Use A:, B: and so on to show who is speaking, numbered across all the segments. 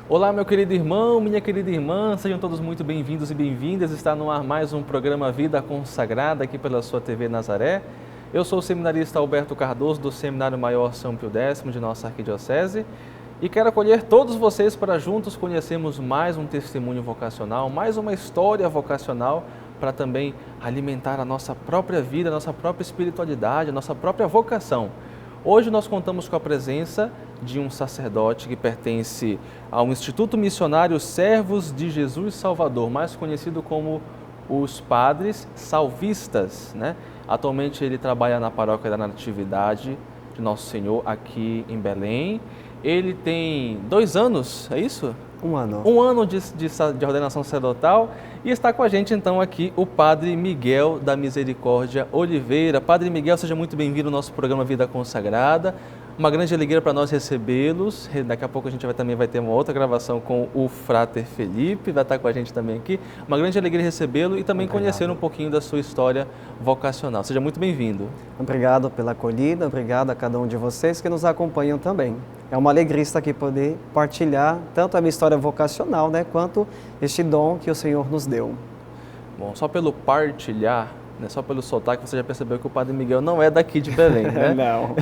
A: Olá, meu querido irmão, minha querida irmã, sejam todos muito bem-vindos e bem-vindas. Está no ar mais um programa Vida Consagrada aqui pela sua TV Nazaré. Eu sou o seminarista Alberto Cardoso, do Seminário Maior São Pio X de nossa arquidiocese, e quero acolher todos vocês para juntos conhecermos mais um testemunho vocacional, mais uma história vocacional, para também alimentar a nossa própria vida, a nossa própria espiritualidade, a nossa própria vocação. Hoje nós contamos com a presença de um sacerdote que pertence ao Instituto Missionário Servos de Jesus Salvador, mais conhecido como os Padres Salvistas, né? Atualmente ele trabalha na Paróquia da Natividade de Nosso Senhor aqui em Belém. Ele tem 2 anos, é isso?
B: 1 ano.
A: 1 ano de ordenação sacerdotal, e está com a gente então aqui o Padre Miguel da Misericórdia Oliveira. Padre Miguel, seja muito bem-vindo ao nosso programa Vida Consagrada. Uma grande alegria para nós recebê-los. Daqui a pouco a gente também vai ter uma outra gravação com o Frater Felipe, vai estar com a gente também aqui. Uma grande alegria recebê-lo e também conhecer um pouquinho da sua história vocacional. Seja muito bem-vindo.
B: Obrigado pela acolhida, obrigado a cada um de vocês que nos acompanham também. É uma alegria estar aqui poder partilhar tanto a minha história vocacional, né, quanto este dom que o Senhor nos deu.
A: Bom, só pelo partilhar, né, só pelo sotaque, você já percebeu que o Padre Miguel não é daqui de Belém, né?
B: Não.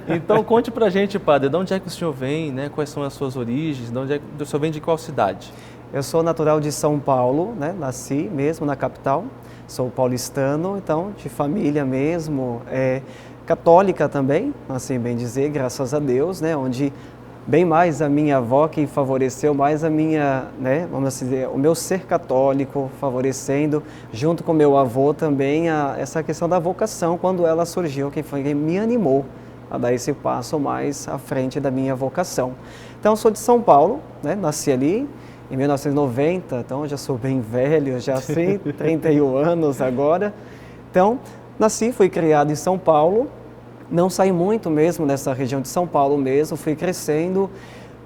A: Então conte pra gente, Padre, de onde é que o senhor vem, né? Quais são as suas origens, o senhor vem de qual cidade?
B: Eu sou natural de São Paulo, né? Nasci mesmo na capital, sou paulistano, então de família mesmo, católica também, assim bem dizer, graças a Deus, né? Onde bem mais a minha avó que favoreceu mais a minha, né, vamos assim dizer, o meu ser católico, favorecendo, junto com meu avô também, essa questão da vocação, quando ela surgiu, quem foi quem me animou a dar esse passo mais à frente da minha vocação. Então, sou de São Paulo, né, nasci ali em 1990, então já sou bem velho, já sei, 31 anos agora. Então, nasci, fui criado em São Paulo. Não saí muito mesmo nessa região de São Paulo mesmo, fui crescendo,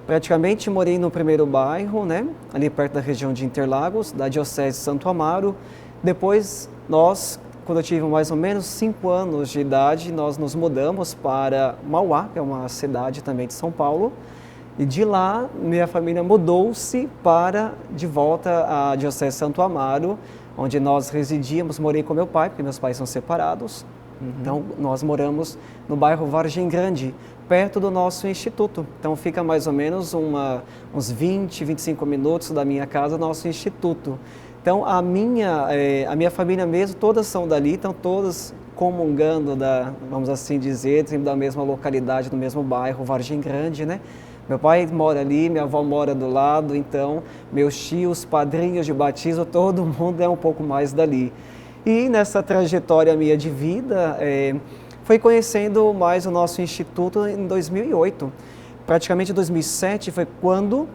B: praticamente morei no primeiro bairro, né, ali perto da região de Interlagos, da Diocese de Santo Amaro. Depois, quando eu tive mais ou menos 5 anos de idade, nós nos mudamos para Mauá, que é uma cidade também de São Paulo, e de lá minha família mudou-se de volta à Diocese de Santo Amaro, onde nós residíamos. Morei com meu pai, porque meus pais são separados. Então, nós moramos no bairro Vargem Grande, perto do nosso instituto. Então, fica mais ou menos uns 20, 25 minutos da minha casa, nosso instituto. Então, a minha família mesmo, todas são dali, estão todas comungando vamos assim dizer, da mesma localidade, do mesmo bairro, Vargem Grande, né? Meu pai mora ali, minha avó mora do lado, então, meus tios, padrinhos de batismo, todo mundo é um pouco mais dali. E nessa trajetória minha de vida, fui conhecendo mais o nosso instituto em 2008. Praticamente em 2007 foi quando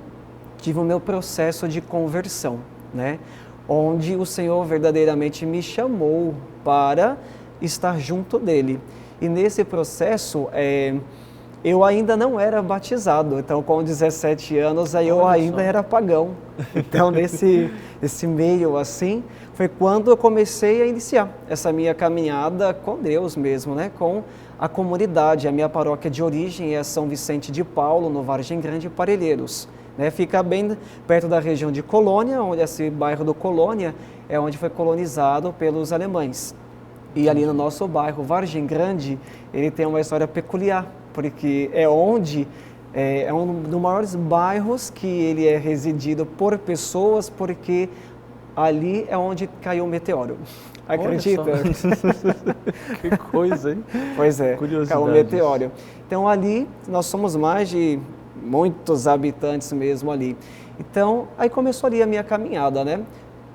B: tive o meu processo de conversão, né? Onde o Senhor verdadeiramente me chamou para estar junto dele. E nesse processo, eu ainda não era batizado, então com 17 anos aí eu ainda era pagão. Então nesse meio assim, foi quando eu comecei a iniciar essa minha caminhada com Deus mesmo, né? Com a comunidade. A minha paróquia de origem é São Vicente de Paulo, no Vargem Grande, Parelheiros. Né? Fica bem perto da região de Colônia, onde esse bairro do Colônia é onde foi colonizado pelos alemães. E ali no nosso bairro, Vargem Grande, ele tem uma história peculiar, porque é um dos maiores bairros que ele é residido por pessoas, porque ali é onde caiu o meteoro. Acredita?
A: Que coisa, hein?
B: Pois é, caiu o meteoro. Então ali nós somos mais de muitos habitantes mesmo ali. Então aí começou ali a minha caminhada, né?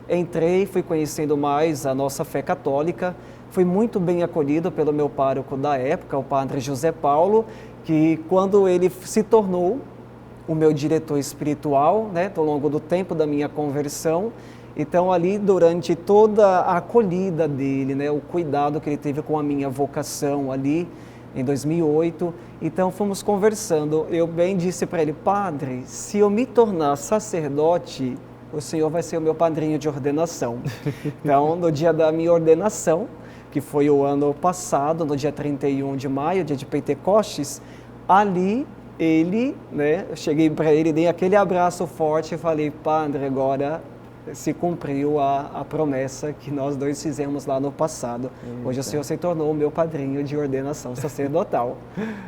B: Entrei, fui conhecendo mais a nossa fé católica, fui muito bem acolhido pelo meu pároco da época, o padre José Paulo, que quando ele se tornou o meu diretor espiritual, né, ao longo do tempo da minha conversão, então ali durante toda a acolhida dele, né, o cuidado que ele teve com a minha vocação ali em 2008, então fomos conversando, eu bem disse para ele, padre, se eu me tornar sacerdote, o senhor vai ser o meu padrinho de ordenação. Então, no dia da minha ordenação, que foi o ano passado, no dia 31 de maio, dia de Pentecostes, ali ele, né, eu cheguei para ele, dei aquele abraço forte e falei, padre, agora se cumpriu a promessa que nós dois fizemos lá no passado.
A: Eita.
B: Hoje o senhor se tornou o meu padrinho de ordenação sacerdotal.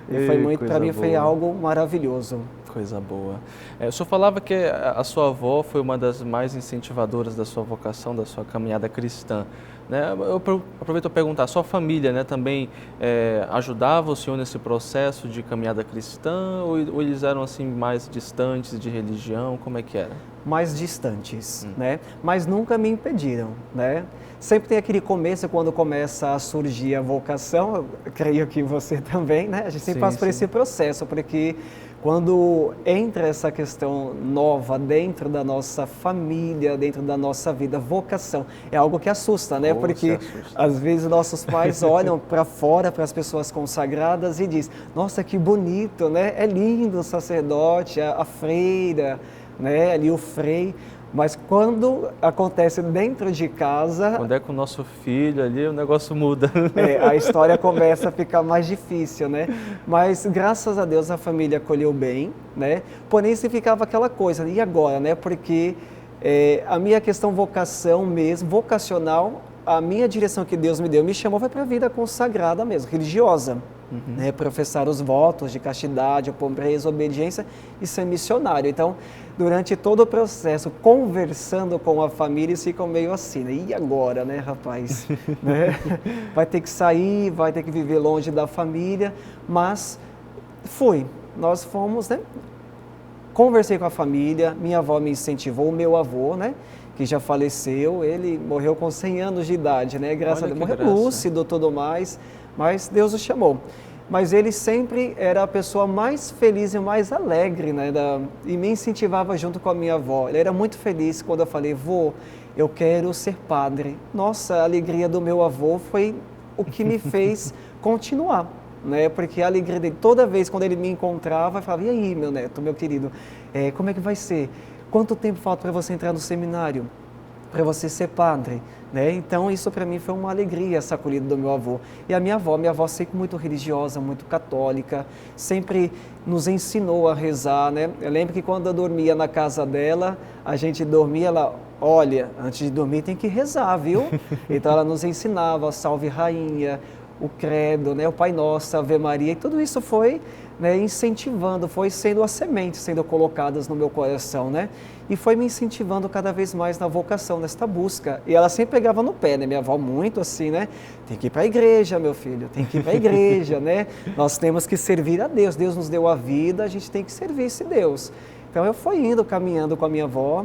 B: E foi muito, para mim, foi algo maravilhoso.
A: Coisa boa. O senhor falava que a sua avó foi uma das mais incentivadoras da sua vocação, da sua caminhada cristã. Né? Eu aproveito para perguntar, a sua família, né, também ajudava o senhor nesse processo de caminhada cristã ou eles eram assim mais distantes de religião? Como é que era?
B: Mais distantes, né? Mas nunca me impediram, né? Sempre tem aquele começo, quando começa a surgir a vocação, eu creio que você também, né? A gente sempre passa por esse processo, porque quando entra essa questão nova dentro da nossa família, dentro da nossa vida, vocação, é algo que assusta, né? Porque às vezes nossos pais olham para fora, para as pessoas consagradas e dizem, nossa, que bonito, né? É lindo o sacerdote, a freira, né? Ali o frei. Mas quando acontece dentro de casa...
A: Quando é com o nosso filho ali, o negócio muda.
B: A história começa a ficar mais difícil, né? Mas graças a Deus a família acolheu bem, né? Porém, se ficava aquela coisa, e agora, né? Porque a minha questão vocação mesmo, vocacional, a minha direção que Deus me deu, me chamou foi para a vida consagrada mesmo, religiosa. Né? Professar os votos de castidade, pobreza, obediência e ser missionário. Então, durante todo o processo, conversando com a família, eles ficam meio assim, né? E agora, né, rapaz? Né? Vai ter que sair, vai ter que viver longe da família, mas nós fomos, né? Conversei com a família, minha avó me incentivou, o meu avô, né? Que já faleceu, ele morreu com 100 anos de idade, né? Graças a Deus, morreu lúcido, tudo mais, mas Deus o chamou. Mas ele sempre era a pessoa mais feliz e mais alegre, né? E me incentivava junto com a minha avó. Ele era muito feliz quando eu falei, vô, eu quero ser padre. Nossa, a alegria do meu avô foi o que me fez continuar, né? Porque a alegria dele, toda vez quando ele me encontrava, eu falava, e aí, meu neto, meu querido, como é que vai ser? Quanto tempo falta para você entrar no seminário? Para você ser padre, né? Então isso para mim foi uma alegria, essa acolhida do meu avô. E a minha avó sempre muito religiosa, muito católica, sempre nos ensinou a rezar, né? Eu lembro que quando eu dormia na casa dela, a gente dormia, ela, olha, antes de dormir tem que rezar, viu? Então ela nos ensinava, Salve Rainha, o Credo, né? O Pai Nosso, a Ave Maria, e tudo isso foi, né, incentivando, foi sendo as sementes sendo colocadas no meu coração, né? E foi me incentivando cada vez mais na vocação, nesta busca. E ela sempre pegava no pé, né? Minha avó muito assim, né? Tem que ir para a igreja, meu filho, tem que ir para a igreja, né? Nós temos que servir a Deus. Deus nos deu a vida, a gente tem que servir esse Deus. Então eu fui indo, caminhando com a minha avó,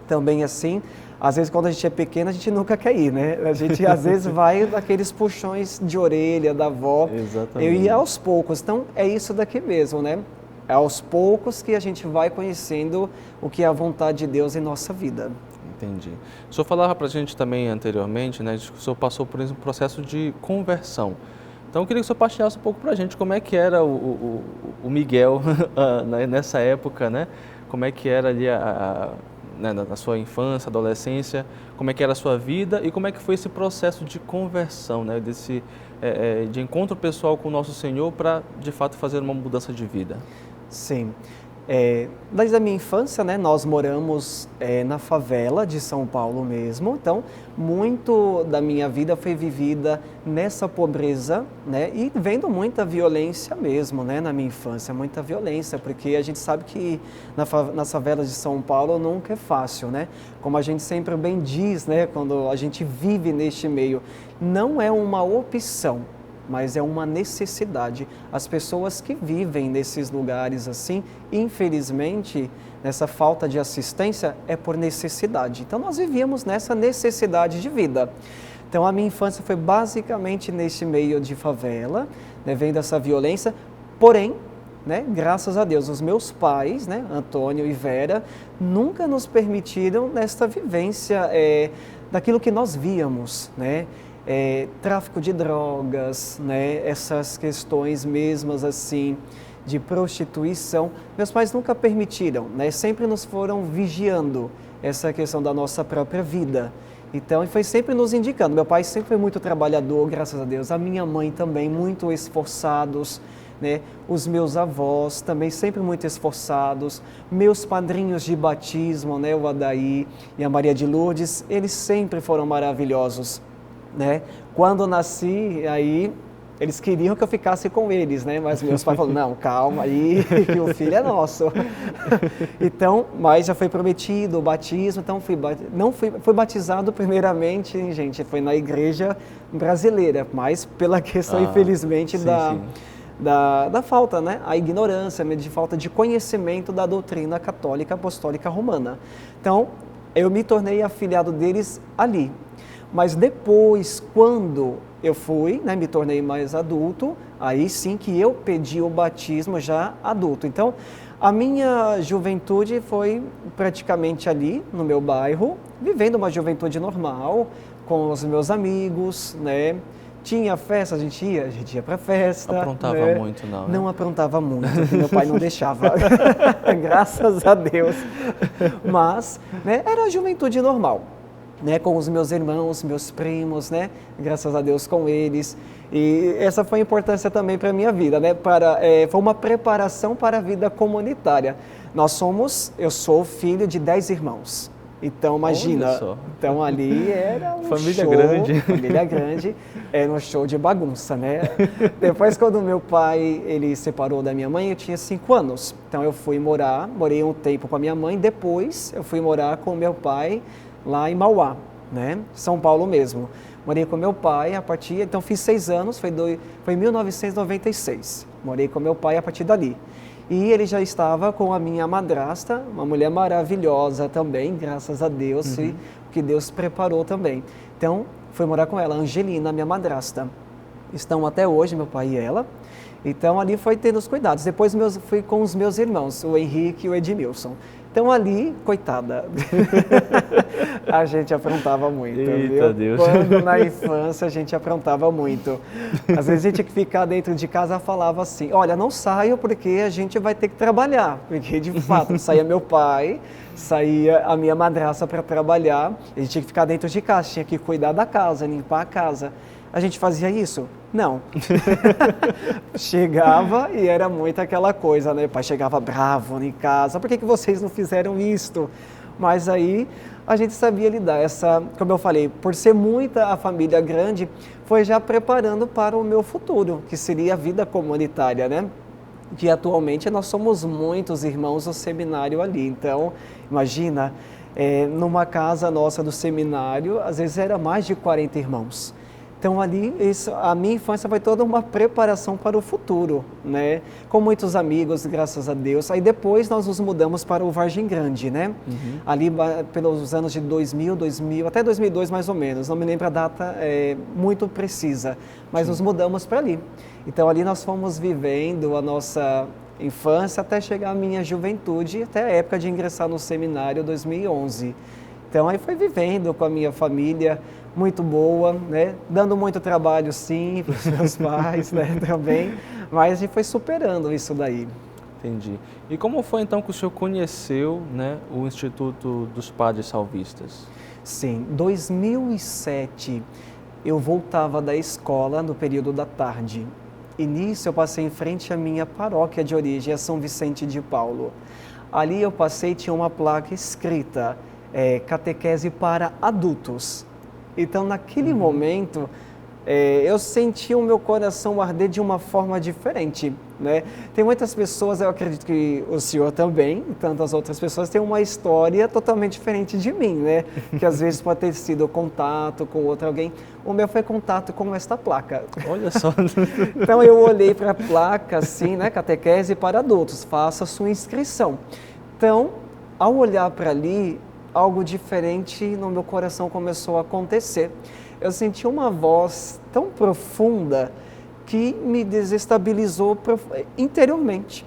B: também assim. Às vezes, quando a gente é pequeno, a gente nunca quer ir, né? A gente, às vezes, vai daqueles puxões de orelha da avó.
A: Exatamente.
B: Eu ia aos poucos. Então, é isso daqui mesmo, né? É aos poucos que a gente vai conhecendo o que é a vontade de Deus em nossa vida.
A: Entendi. O senhor falava para a gente também anteriormente, né? Que o senhor passou por um processo de conversão. Então, eu queria que o senhor partilhasse um pouco para a gente como é que era o Miguel nessa época, né? Como é que era ali na sua infância, adolescência, como é que era a sua vida e como é que foi esse processo de conversão, né? De encontro pessoal com o nosso Senhor para, de fato, fazer uma mudança de vida.
B: Sim. Desde a minha infância, né, nós moramos na favela de São Paulo mesmo, então muito da minha vida foi vivida nessa pobreza, né, e vendo muita violência mesmo, né, na minha infância, muita violência, porque a gente sabe que nas favelas de São Paulo nunca é fácil, né, como a gente sempre bem diz, né, quando a gente vive neste meio, não é uma opção, mas é uma necessidade. As pessoas que vivem nesses lugares assim, infelizmente, nessa falta de assistência, é por necessidade. Então, nós vivíamos nessa necessidade de vida. Então, a minha infância foi basicamente nesse meio de favela, né, vendo essa violência, porém, né, graças a Deus, os meus pais, né, Antônio e Vera, nunca nos permitiram nesta vivência daquilo que nós víamos, né? Tráfico de drogas, né? Essas questões mesmas assim de prostituição, meus pais nunca permitiram, né? Sempre nos foram vigiando essa questão da nossa própria vida. Então, foi sempre nos indicando. Meu pai sempre foi muito trabalhador, graças a Deus. A minha mãe também, muito esforçados, né? Os meus avós também sempre muito esforçados, meus padrinhos de batismo, né? O Adaí e a Maria de Lourdes, eles sempre foram maravilhosos, né? Quando eu nasci, aí eles queriam que eu ficasse com eles, né? Mas meus pais falaram, não, calma aí, que o filho é nosso. Então, mas já foi prometido o batismo, então fui batizado primeiramente, hein, gente, foi na igreja brasileira, mas pela questão, infelizmente,
A: sim, sim.
B: Da falta, né? A ignorância, de falta de conhecimento da doutrina católica apostólica romana. Então, eu me tornei afiliado deles ali. Mas depois, quando eu fui, né, me tornei mais adulto, aí sim que eu pedi o batismo já adulto. Então, a minha juventude foi praticamente ali, no meu bairro, vivendo uma juventude normal, com os meus amigos, né? Tinha festa, a gente ia para festa.
A: Aprontava
B: né?
A: muito, não, né?
B: Não aprontava muito, porque meu pai não deixava, graças a Deus. Mas, né, era a juventude normal. Né, com os meus irmãos, meus primos, né, graças a Deus com eles. E essa foi a importância também para a minha vida, né, foi uma preparação para a vida comunitária. Eu sou filho de 10 irmãos. Então, imagina, então ali era um
A: família
B: show,
A: grande.
B: Família grande, era um show de bagunça, né? Depois, quando meu pai, ele separou da minha mãe, eu tinha 5 anos. Então, eu morei um tempo com a minha mãe, depois eu fui morar com meu pai, lá em Mauá, né? São Paulo mesmo. Morei com meu pai então fiz 6 anos, foi em 1996. Morei com meu pai a partir dali. E ele já estava com a minha madrasta, uma mulher maravilhosa também, graças a Deus, e que Deus preparou também. Então, fui morar com ela, Angelina, minha madrasta. Estão até hoje, meu pai e ela. Então, ali foi tendo os cuidados. Depois fui com os meus irmãos, o Henrique e o Edmilson. Então ali, coitada, a gente aprontava muito,
A: Eita,
B: viu?
A: Deus.
B: Quando na infância a gente aprontava muito. Às vezes a gente tinha que ficar dentro de casa, falava assim, olha, não saio porque a gente vai ter que trabalhar. Porque de fato, saía meu pai, saía a minha madrasta para trabalhar, a gente tinha que ficar dentro de casa, tinha que cuidar da casa, limpar a casa. A gente fazia isso? Não. Chegava e era muito aquela coisa, né? O pai chegava bravo em casa, por que vocês não fizeram isto? Mas aí a gente sabia lidar. Como eu falei, por ser muita a família grande, foi já preparando para o meu futuro, que seria a vida comunitária, né? Que atualmente nós somos muitos irmãos do seminário ali. Então, imagina, numa casa nossa do seminário, às vezes era mais de 40 irmãos. Então ali, a minha infância foi toda uma preparação para o futuro, né? Com muitos amigos, graças a Deus. Aí depois nós nos mudamos para o Vargem Grande, né? Ali pelos anos de 2000, até 2002 mais ou menos. Não me lembro a data muito precisa, mas nos mudamos para ali. Então ali nós fomos vivendo a nossa infância até chegar à minha juventude, até a época de ingressar no seminário, 2011. Então aí foi vivendo com a minha família, muito boa, né? Dando muito trabalho, sim, para os meus pais, né? Também, mas a gente foi superando isso daí.
A: Entendi. E como foi então que o senhor conheceu, né, o Instituto dos Padres Salvistas?
B: Sim, 2007 eu voltava da escola no período da tarde. E nisso eu passei em frente à minha paróquia de origem, a São Vicente de Paulo. Ali eu passei, tinha uma placa escrita, catequese para adultos. Então, naquele momento, eu senti o meu coração arder de uma forma diferente, né? Tem muitas pessoas, eu acredito que o senhor também, e tantas outras pessoas, têm uma história totalmente diferente de mim, né? Que às vezes pode ter sido contato com outro alguém. O meu foi contato com esta placa.
A: Olha só.
B: Então, eu olhei para a placa, assim, né? Catequese para adultos, faça sua inscrição. Então, ao olhar para ali, algo diferente no meu coração começou a acontecer. Eu senti uma voz tão profunda que me desestabilizou interiormente.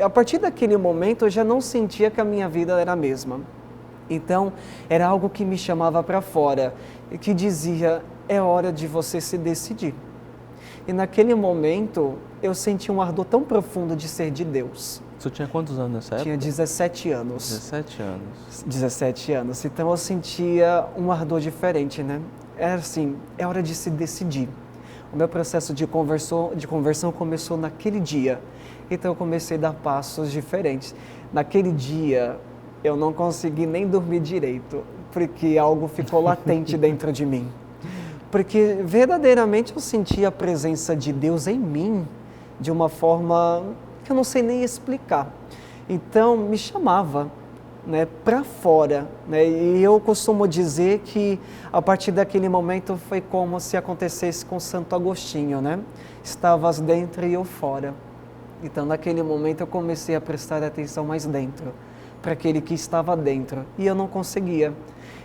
B: A partir daquele momento, eu já não sentia que a minha vida era a mesma. Então, era algo que me chamava para fora e que dizia, é hora de você se decidir. E naquele momento, eu senti um ardor tão profundo de ser de Deus.
A: Você tinha quantos anos nessa época?
B: Tinha 17 anos.
A: 17 anos.
B: 17 anos. Então eu sentia um ardor diferente, né? Era assim, é hora de se decidir. O meu processo de conversão começou naquele dia. Então eu comecei a dar passos diferentes. Naquele dia eu não consegui nem dormir direito, porque algo ficou latente dentro de mim. Porque verdadeiramente eu senti a presença de Deus em mim de uma forma que eu não sei nem explicar. Então me chamava, né, para fora, né? E eu costumo dizer que a partir daquele momento foi como se acontecesse com Santo Agostinho, né? Estavas dentro e eu fora. Então naquele momento eu comecei a prestar atenção mais dentro, para aquele que estava dentro, e eu não conseguia.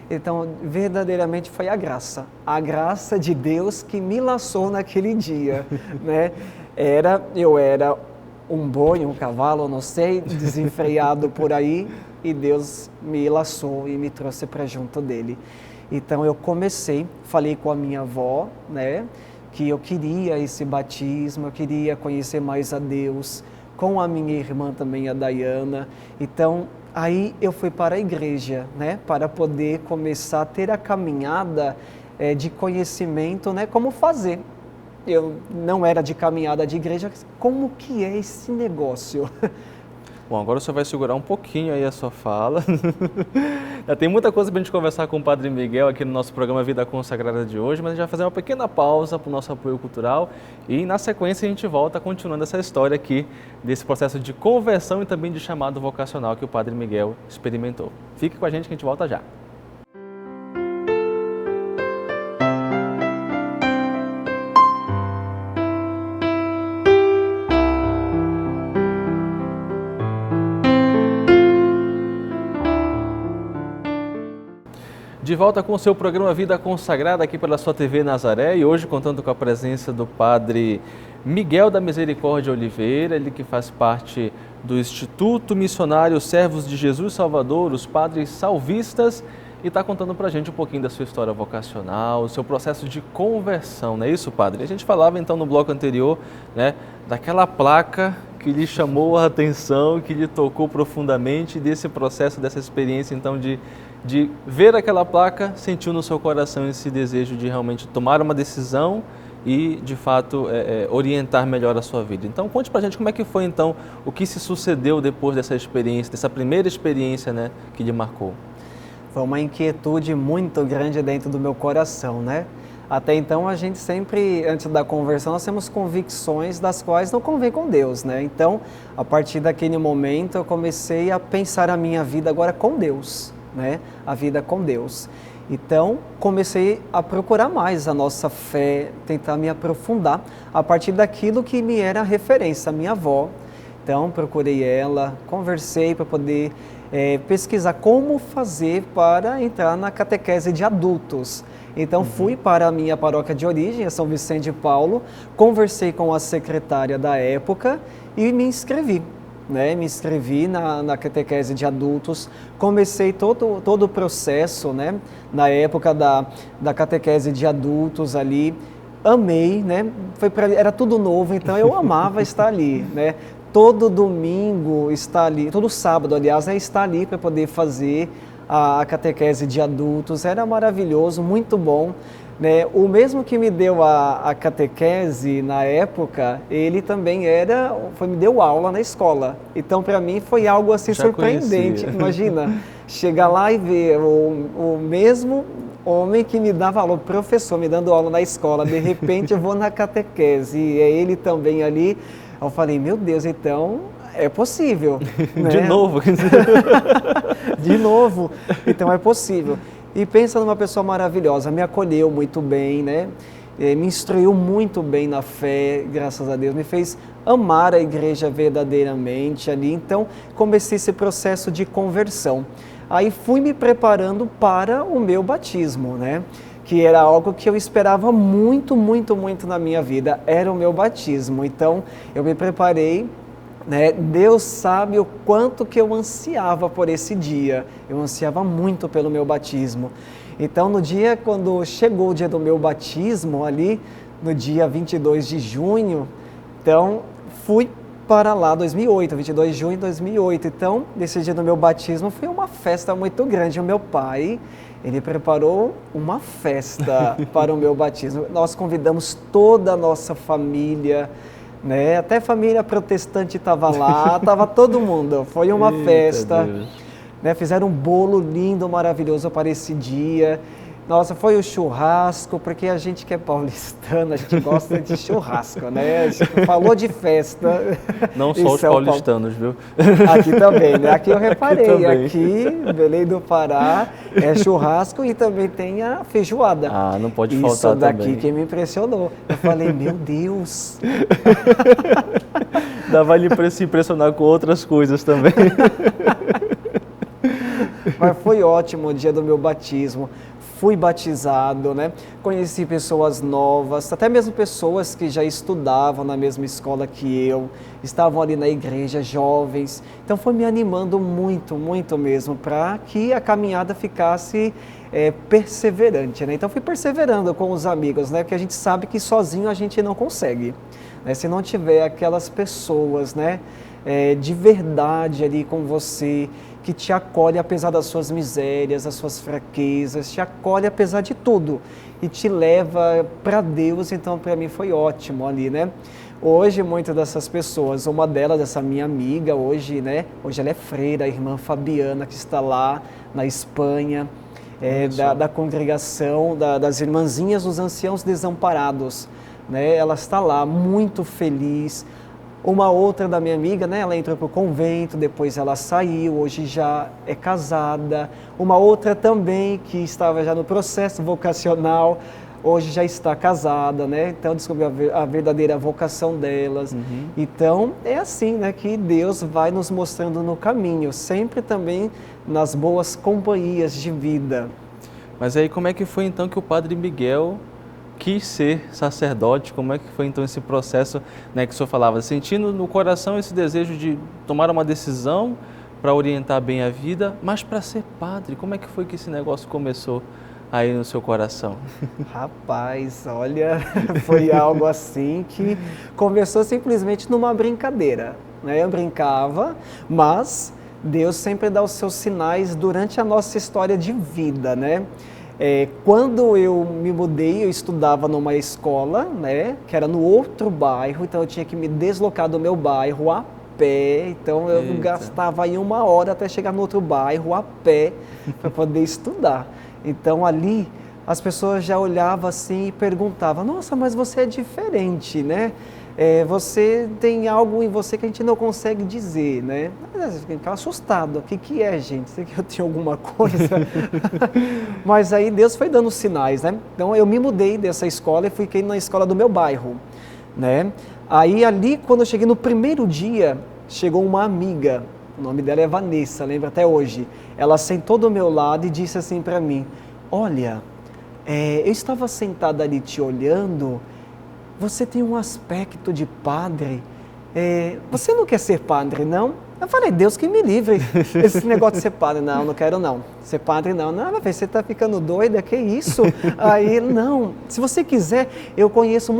B: Então verdadeiramente foi a graça de Deus que me laçou naquele dia, né? Eu era um boi, um cavalo, não sei, desenfreado por aí, e Deus me laçou e me trouxe para junto dele. Então eu falei com a minha avó, né, que eu queria esse batismo, eu queria conhecer mais a Deus, com a minha irmã também, a Dayana. Então aí eu fui para a igreja, né, para poder começar a ter a caminhada de conhecimento, né, como fazer. Eu não era de caminhada de igreja, como que é esse negócio?
A: Bom, agora o senhor vai segurar um pouquinho aí a sua fala. Já tem muita coisa para a gente conversar com o Padre Miguel aqui no nosso programa Vida Consagrada de hoje, mas a gente vai fazer uma pequena pausa para o nosso apoio cultural e na sequência a gente volta continuando essa história aqui desse processo de conversão e também de chamado vocacional que o Padre Miguel experimentou. Fique com a gente que a gente volta já. De volta com o seu programa Vida Consagrada aqui pela sua TV Nazaré e hoje contando com a presença do Padre Miguel da Misericórdia Oliveira, ele que faz parte do Instituto Missionário Servos de Jesus Salvador, os Padres Salvistas, e está contando para a gente um pouquinho da sua história vocacional, o seu processo de conversão, não é isso, Padre? A gente falava então no bloco anterior, né, daquela placa que lhe chamou a atenção, que lhe tocou profundamente, desse processo, dessa experiência então de ver aquela placa, sentiu no seu coração esse desejo de realmente tomar uma decisão e, de fato, orientar melhor a sua vida. Então, conte pra gente como é que foi, então, o que se sucedeu depois dessa experiência, dessa primeira experiência, né, que lhe marcou.
B: Foi uma inquietude muito grande dentro do meu coração, né? Até então, a gente sempre, antes da conversão, nós temos convicções das quais não convém com Deus, né? Então, a partir daquele momento, eu comecei a pensar a minha vida agora com Deus, né? A vida com Deus. Então, comecei a procurar mais a nossa fé, tentar me aprofundar a partir daquilo que me era referência, a minha avó. Então, procurei ela, conversei para poder pesquisar como fazer para entrar na catequese de adultos. Então, fui para a minha paróquia de origem, a São Vicente de Paulo, conversei com a secretária da época e me inscrevi. Né, me inscrevi na catequese de adultos, comecei todo o processo, né, na época da catequese de adultos ali, amei, né, era tudo novo, então eu amava estar ali, né, todo domingo estar ali, todo sábado, aliás, né, estar ali para poder fazer a catequese de adultos, era maravilhoso, muito bom. Né? O mesmo que me deu a catequese na época, ele também me deu aula na escola. Então, para mim, foi algo assim surpreendente. Imagina, chegar lá e ver o mesmo homem que me dava aula, o professor me dando aula na escola, de repente eu vou na catequese e é ele também ali. Eu falei, meu Deus, então é possível. Né?
A: De novo.
B: De novo, então é possível. E pensa numa pessoa maravilhosa, me acolheu muito bem, né? Me instruiu muito bem na fé, graças a Deus, me fez amar a igreja verdadeiramente ali. Então, comecei esse processo de conversão. Aí fui me preparando para o meu batismo, né? Que era algo que eu esperava muito, muito, muito na minha vida, era o meu batismo. Então, eu me preparei. Né? Deus sabe o quanto que eu ansiava por esse dia, eu ansiava muito pelo meu batismo. Então no dia, quando chegou o dia do meu batismo ali, no dia 22 de junho, então fui para lá, 2008, 22 de junho de 2008. Então, nesse dia do meu batismo, foi uma festa muito grande. O meu pai, ele preparou uma festa para o meu batismo. Nós convidamos toda a nossa família, né? Até a família protestante estava lá, estava todo mundo. Foi uma festa, né? Fizeram um bolo lindo, maravilhoso para esse dia. Nossa, foi o churrasco, porque a gente que é paulistano, a gente gosta de churrasco, né? A gente falou de festa.
A: Não só os paulistanos, viu?
B: Aqui também, né? Aqui eu reparei, aqui, Belém do Pará, é churrasco e também tem a feijoada.
A: Ah, não pode faltar
B: também. Isso daqui
A: também.
B: que me impressionou. Eu falei, meu Deus.
A: Dava para se impressionar com outras coisas também.
B: Mas foi ótimo o dia do meu batismo. Fui batizado, né? Conheci pessoas novas, até mesmo pessoas que já estudavam na mesma escola que eu, estavam ali na igreja, jovens. Então foi me animando muito, muito mesmo, para que a caminhada ficasse perseverante, né? Então fui perseverando com os amigos, né? Porque a gente sabe que sozinho a gente não consegue, né? Se não tiver aquelas pessoas, né? De verdade ali com você, que te acolhe apesar das suas misérias, das suas fraquezas, te acolhe apesar de tudo e te leva para Deus. Então para mim foi ótimo ali, né? Hoje muitas dessas pessoas, uma delas, essa minha amiga hoje, né? Hoje ela é freira, a irmã Fabiana, que está lá na Espanha, da congregação das Irmãzinhas dos Anciãos Desamparados, né? Ela está lá muito feliz. Uma outra da minha amiga, né, ela entrou para o convento, depois ela saiu, hoje já é casada. Uma outra também que estava já no processo vocacional, hoje já está casada, né? Então descobriu a verdadeira vocação delas. Então é assim, né, que Deus vai nos mostrando no caminho, sempre também nas boas companhias de vida.
A: Mas aí como é que foi então que o Padre Miguel quis ser sacerdote? Como é que foi então esse processo, né, que o senhor falava, sentindo no coração esse desejo de tomar uma decisão para orientar bem a vida, mas para ser padre, como é que foi que esse negócio começou aí no seu coração?
B: Rapaz, olha, foi algo assim que começou simplesmente numa brincadeira, né? Eu brincava, mas Deus sempre dá os seus sinais durante a nossa história de vida, né? Quando eu me mudei, eu estudava numa escola, né, que era no outro bairro, então eu tinha que me deslocar do meu bairro a pé, então eu gastava aí 1 hora até chegar no outro bairro a pé para poder estudar. Então ali as pessoas já olhavam assim e perguntavam, nossa, mas você é diferente, né? Você tem algo em você que a gente não consegue dizer, né? Ficava assustado, o que é, gente? Será que eu tenho alguma coisa? Mas aí Deus foi dando sinais, né? Então eu me mudei dessa escola e fiquei na escola do meu bairro, né? Aí ali, quando eu cheguei no primeiro dia, chegou uma amiga, o nome dela é Vanessa, lembro até hoje. Ela sentou do meu lado e disse assim para mim, olha, eu estava sentada ali te olhando, você tem um aspecto de padre, você não quer ser padre, não? Eu falei, Deus que me livre, esse negócio de ser padre. Não, não quero não, ser padre não. Não, você está ficando doida, que isso? Aí, não, se você quiser, eu conheço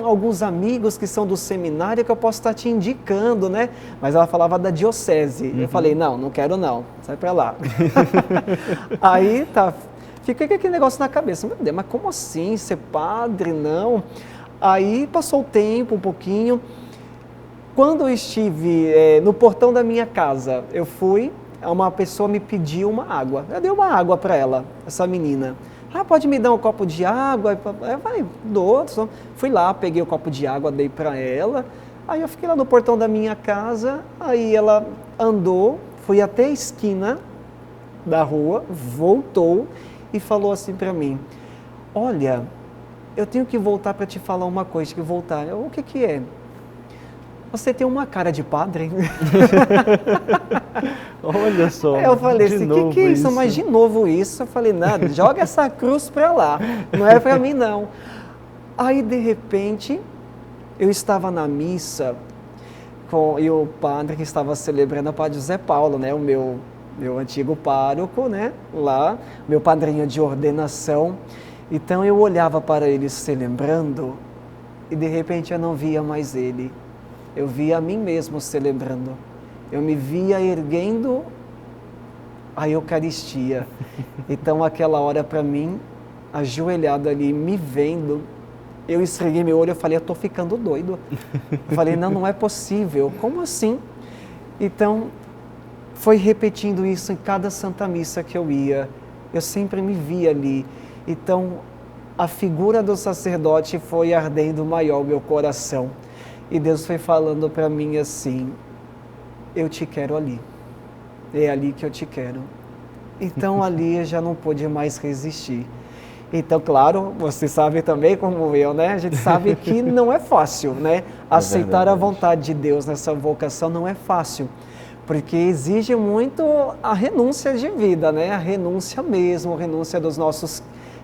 B: alguns amigos que são do seminário que eu posso estar te indicando, né? Mas ela falava da diocese. Eu falei, não quero não, sai pra lá. Aí, tá, fiquei com aquele negócio na cabeça, meu Deus, mas como assim, ser padre, não? Aí passou o tempo, um pouquinho. Quando eu estive no portão da minha casa, eu fui, uma pessoa me pediu uma água. Eu dei uma água para ela, essa menina. Pode me dar um copo de água? Eu falei, dou. Fui lá, peguei o copo de água, dei para ela. Aí eu fiquei lá no portão da minha casa, aí ela andou, foi até a esquina da rua, voltou e falou assim para mim, olha, eu tenho que voltar para te falar uma coisa, que voltar. O que é? Você tem uma cara de padre.
A: Olha só.
B: Eu falei assim, o que é isso? Mas de novo isso? Eu falei, nada, joga essa cruz para lá, não é para mim não. Aí de repente, eu estava na missa e o padre que estava celebrando é o padre José Paulo, né? O meu antigo pároco, né? Lá, meu padrinho de ordenação. Então eu olhava para ele se lembrando e de repente eu não via mais ele. eu via a mim mesmo celebrando. Eu me via erguendo a Eucaristia. Então, aquela hora para mim, ajoelhado ali, me vendo, eu esfreguei meu olho e falei, eu estou ficando doido. Eu falei, não é possível. Como assim? Então, foi repetindo isso em cada Santa Missa que eu ia. Eu sempre me via ali. Então, a figura do sacerdote foi ardendo maior o meu coração. E Deus foi falando para mim assim, eu te quero ali. É ali que eu te quero. Então, ali eu já não pude mais resistir. Então, claro, você sabe também como eu, né? A gente sabe que não é fácil, né? Aceitar a vontade de Deus nessa vocação não é fácil, porque exige muito a renúncia de vida, né? A renúncia mesmo, a renúncia dos nossos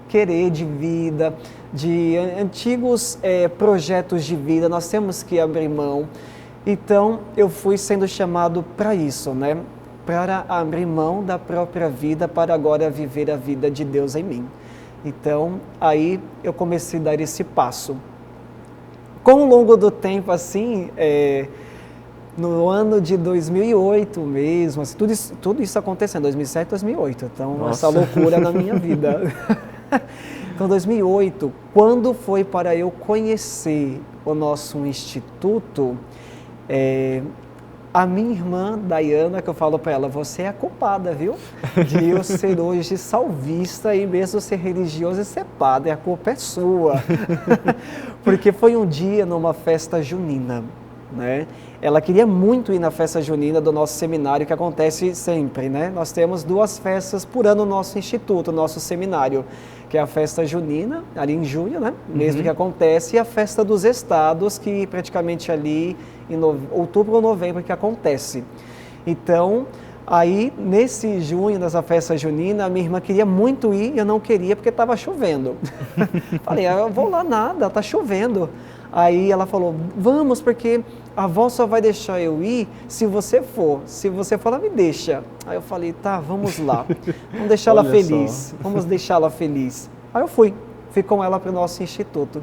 B: querer de vida, de antigos projetos de vida, nós temos que abrir mão. Então, eu fui sendo chamado para isso, né? Para abrir mão da própria vida, para agora viver a vida de Deus em mim. Então, aí eu comecei a dar esse passo. Com o longo do tempo, assim, no ano de 2008 mesmo, assim, tudo isso acontecendo, 2007, 2008. Então,
A: Nossa.
B: essa loucura na minha vida. Então, 2008, quando foi para eu conhecer o nosso instituto, a minha irmã, Dayana, que eu falo para ela, você é a culpada, viu? De eu ser hoje salvista e mesmo ser religioso e ser padre, a culpa é sua. Porque foi um dia numa festa junina, né? Ela queria muito ir na festa junina do nosso seminário, que acontece sempre, né? Nós temos 2 festas por ano no nosso instituto, no nosso seminário, que é a festa junina, ali em junho, né? Mesmo que acontece, e a festa dos estados, que praticamente ali em outubro ou novembro que acontece. Então, aí nesse junho, nessa festa junina, a minha irmã queria muito ir e eu não queria porque estava chovendo. Falei, eu vou lá nada, está chovendo. Aí ela falou, vamos, porque a avó só vai deixar eu ir se você for. Se você for, ela me deixa. Aí eu falei, tá, vamos lá. Vamos deixar ela feliz. Vamos deixá-la feliz. Aí eu fui com ela para o nosso instituto.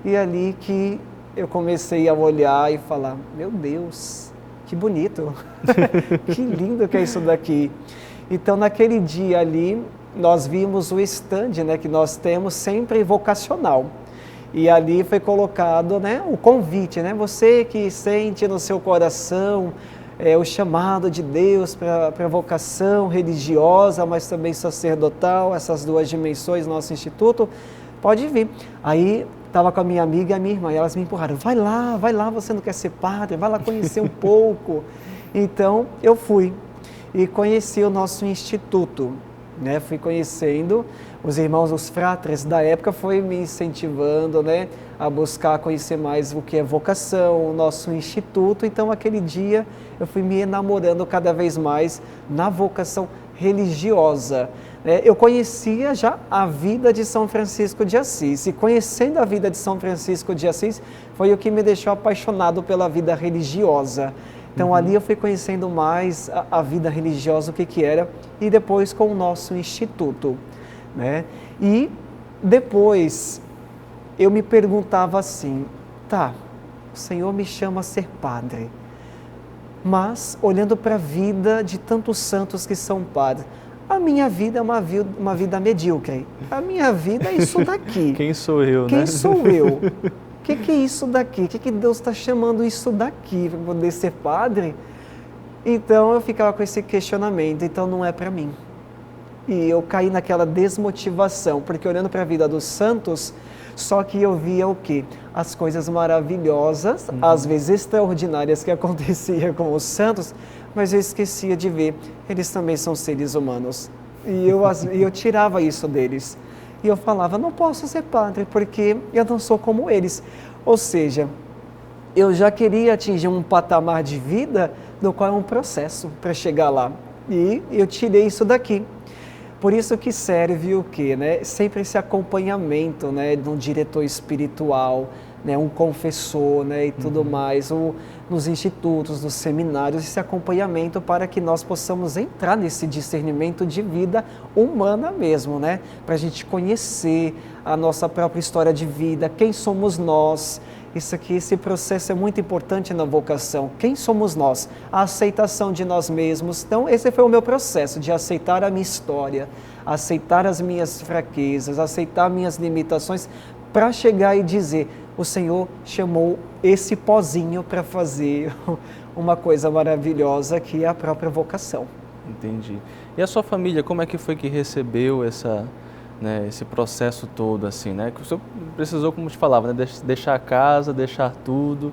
B: E ali que eu comecei a olhar e falar, meu Deus, que bonito. Que lindo que é isso daqui. Então, naquele dia ali, nós vimos o stand, né, que nós temos sempre vocacional. E ali foi colocado, né, o convite, né, você que sente no seu coração o chamado de Deus para a vocação religiosa, mas também sacerdotal, essas 2 dimensões do nosso instituto, pode vir. Aí estava com a minha amiga e a minha irmã, e elas me empurraram, vai lá, você não quer ser padre, vai lá conhecer um pouco. Então eu fui e conheci o nosso instituto, né, fui conhecendo. Os irmãos, os fratres da época foi me incentivando, né, a buscar conhecer mais o que é vocação, o nosso instituto. Então, aquele dia, eu fui me enamorando cada vez mais na vocação religiosa. Eu conhecia já a vida de São Francisco de Assis, e conhecendo a vida de São Francisco de Assis, foi o que me deixou apaixonado pela vida religiosa. Então, ali eu fui conhecendo mais a vida religiosa, o que era, e depois com o nosso instituto. Né? E depois eu me perguntava assim, tá, o Senhor me chama a ser padre, mas olhando para a vida de tantos santos que são padres, a minha vida é uma vida medíocre, a minha vida é isso daqui.
A: Quem sou eu, né?
B: Quem sou eu? O que é isso daqui? O que Deus está chamando isso daqui para poder ser padre? Então eu ficava com esse questionamento, então não é para mim. E eu caí naquela desmotivação, porque olhando para a vida dos santos, só que eu via o quê? As coisas maravilhosas, às vezes extraordinárias que acontecia com os santos, mas eu esquecia de ver, eles também são seres humanos. E eu tirava isso deles. E eu falava, não posso ser padre, porque eu não sou como eles. Ou seja, eu já queria atingir um patamar de vida, do qual é um processo para chegar lá. E eu tirei isso daqui. Por isso que serve o quê, né? Sempre esse acompanhamento, né, de um diretor espiritual, né, um confessor, né, e tudo mais, nos institutos, nos seminários, esse acompanhamento para que nós possamos entrar nesse discernimento de vida humana mesmo, né, para a gente conhecer a nossa própria história de vida, quem somos nós. Isso aqui, esse processo é muito importante na vocação. Quem somos nós? A aceitação de nós mesmos. Então, esse foi o meu processo de aceitar a minha história, aceitar as minhas fraquezas, aceitar minhas limitações, para chegar e dizer, o Senhor chamou esse pozinho para fazer uma coisa maravilhosa que é a própria vocação.
A: Entendi. E a sua família, como é que foi que recebeu esse processo todo, assim, né? Que o senhor precisou, como te falava, né? Deixar a casa, deixar tudo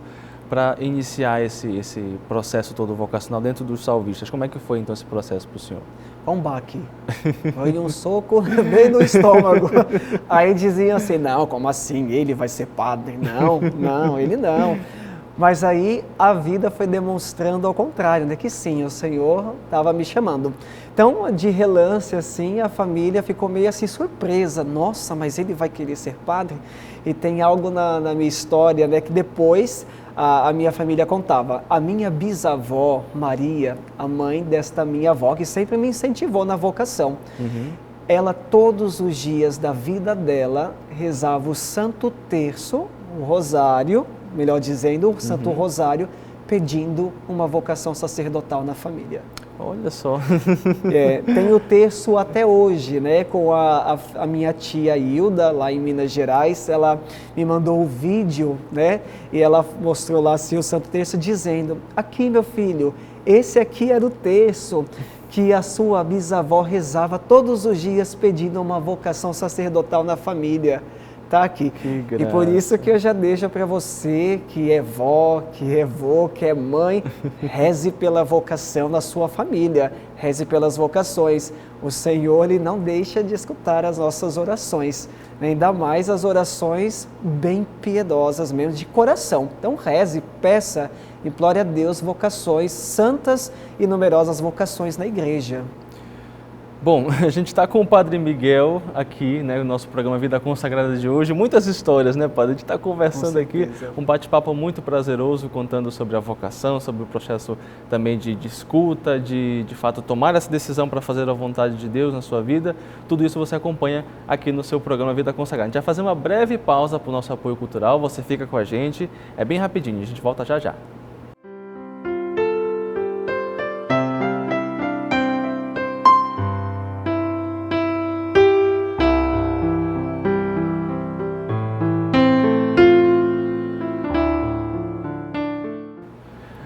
A: para iniciar esse processo todo vocacional dentro dos salvistas. Como é que foi, então, esse processo para o senhor?
B: Um baque. Foi um soco bem no estômago. Aí diziam assim, não, como assim? Ele vai ser padre? Não, ele não. Mas aí a vida foi demonstrando ao contrário, né? Que sim, o Senhor estava me chamando. Então, de relance, assim, a família ficou meio assim surpresa. Nossa, mas ele vai querer ser padre? E tem algo na minha história, né? Que depois a minha família contava. A minha bisavó, Maria, a mãe desta minha avó, que sempre me incentivou na vocação. Ela, todos os dias da vida dela, rezava o Santo Terço, o Rosário, melhor dizendo, o Santo Rosário, pedindo uma vocação sacerdotal na família.
A: Olha só.
B: Tem o terço até hoje, né? Com a minha tia Hilda, lá em Minas Gerais, ela me mandou o vídeo, né? E ela mostrou lá assim, o Santo Terço, dizendo, aqui meu filho, esse aqui era o terço que a sua bisavó rezava todos os dias pedindo uma vocação sacerdotal na família. Tá aqui. E por isso que eu já deixo para você que é vó, que é vô, que é mãe, reze pela vocação na sua família, reze pelas vocações. O Senhor, Ele não deixa de escutar as nossas orações, ainda mais as orações bem piedosas mesmo, de coração. Então reze, peça, implore a Deus vocações, santas e numerosas vocações na igreja.
A: Bom, a gente está com o Padre Miguel aqui, né, no nosso programa Vida Consagrada de hoje. Muitas histórias, né, Padre? A gente está conversando aqui, um bate-papo muito prazeroso, contando sobre a vocação, sobre o processo também de escuta, de fato tomar essa decisão para fazer a vontade de Deus na sua vida. Tudo isso você acompanha aqui no seu programa Vida Consagrada. A gente vai fazer uma breve pausa para o nosso apoio cultural, você fica com a gente, é bem rapidinho, a gente volta já já.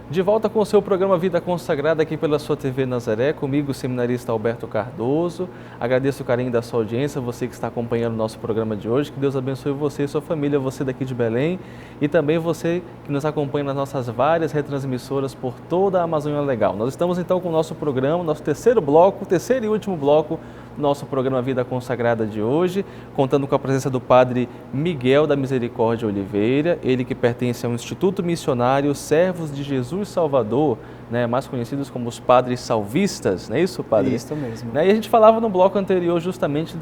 A: De volta com o seu programa Vida Consagrada aqui pela sua TV Nazaré, comigo o seminarista Alberto Cardoso. Agradeço o carinho da sua audiência, você que está acompanhando o nosso programa de hoje. Que Deus abençoe você e sua família, você daqui de Belém e também você que nos acompanha nas nossas várias retransmissoras por toda a Amazônia Legal. Nós estamos então com o nosso programa, nosso terceiro e último bloco do nosso programa Vida Consagrada de hoje, contando com a presença do Padre Miguel da Misericórdia Oliveira, ele que pertence ao Instituto Missionário Servos de Jesus Salvador, né, mais conhecidos como os Padres Salvistas, não é isso, Padre?
B: Isso mesmo.
A: E a gente falava no bloco anterior justamente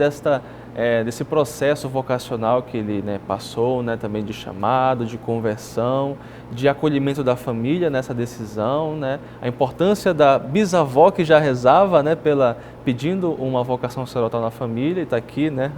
A: desse processo vocacional que ele, né, passou, né, também de chamado, de conversão, de acolhimento da família nessa decisão, né, a importância da bisavó que já rezava, né, pedindo uma vocação sacerdotal na família, e está aqui, né,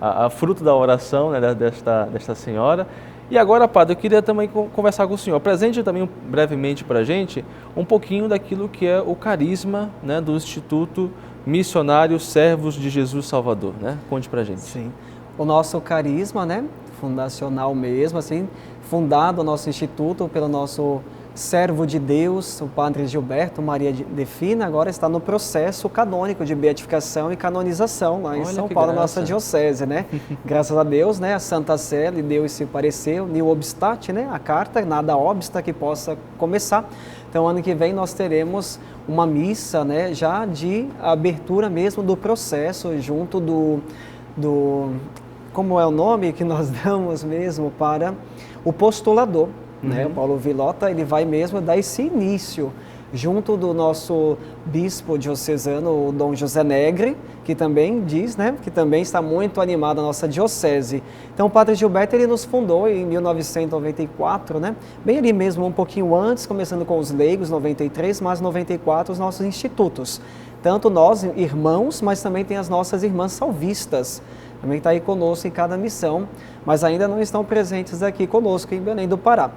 A: a fruto da oração, né, desta senhora. E agora, Padre, eu queria também conversar com o senhor. Apresente também brevemente para a gente um pouquinho daquilo que é o carisma, né, do Instituto Missionário Servos de Jesus Salvador, né? Conte para a gente.
B: Sim. O nosso carisma, né, fundacional mesmo, assim, fundado o nosso instituto pelo nosso servo de Deus, o Padre Gilberto Maria de Fina, agora está no processo canônico de beatificação e canonização lá em São Paulo, nossa diocese, né? Graças a Deus, né? A Santa Sé lhe deu esse parecer, nil obstat, né? A carta, nada obsta que possa começar. Então, ano que vem nós teremos uma missa, né? Já de abertura mesmo do processo, junto do como é o nome que nós damos mesmo para o postulador. Né? O Paulo Vilota, ele vai mesmo dar esse início junto do nosso bispo diocesano, o Dom José Negre, que também diz, né, que também está muito animado a nossa diocese. Então o Padre Gilberto, ele nos fundou em 1994, né, bem ali mesmo, um pouquinho antes, começando com os leigos, 93, mas 94 os nossos institutos. Tanto nós, irmãos, mas também tem as nossas irmãs salvistas, também está aí conosco em cada missão, mas ainda não estão presentes aqui conosco em Belém do Pará.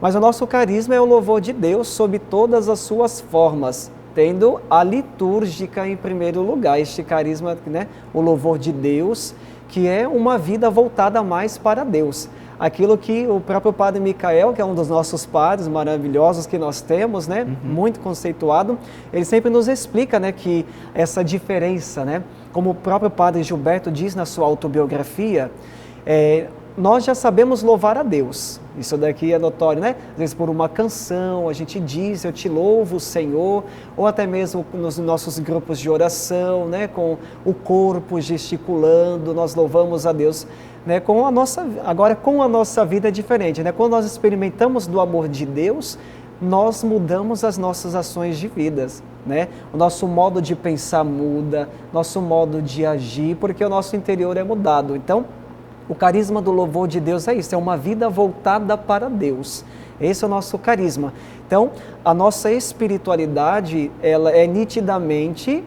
B: Mas o nosso carisma é o louvor de Deus sob todas as suas formas, tendo a litúrgica em primeiro lugar. Este carisma, né, o louvor de Deus, que é uma vida voltada mais para Deus. Aquilo que o próprio Padre Micael, que é um dos nossos padres maravilhosos que nós temos, né, muito conceituado, ele sempre nos explica, né, que essa diferença, né, como o próprio Padre Gilberto diz na sua autobiografia, nós já sabemos louvar a Deus. Isso daqui é notório, né? Às vezes por uma canção, a gente diz, eu te louvo, Senhor, ou até mesmo nos nossos grupos de oração, né? Com o corpo gesticulando, nós louvamos a Deus, né? Agora com a nossa vida é diferente, né? Quando nós experimentamos do amor de Deus, nós mudamos as nossas ações de vidas, né? O nosso modo de pensar muda, nosso modo de agir, porque o nosso interior é mudado. Então, o carisma do louvor de Deus é isso, é uma vida voltada para Deus. Esse é o nosso carisma. Então, a nossa espiritualidade, ela é nitidamente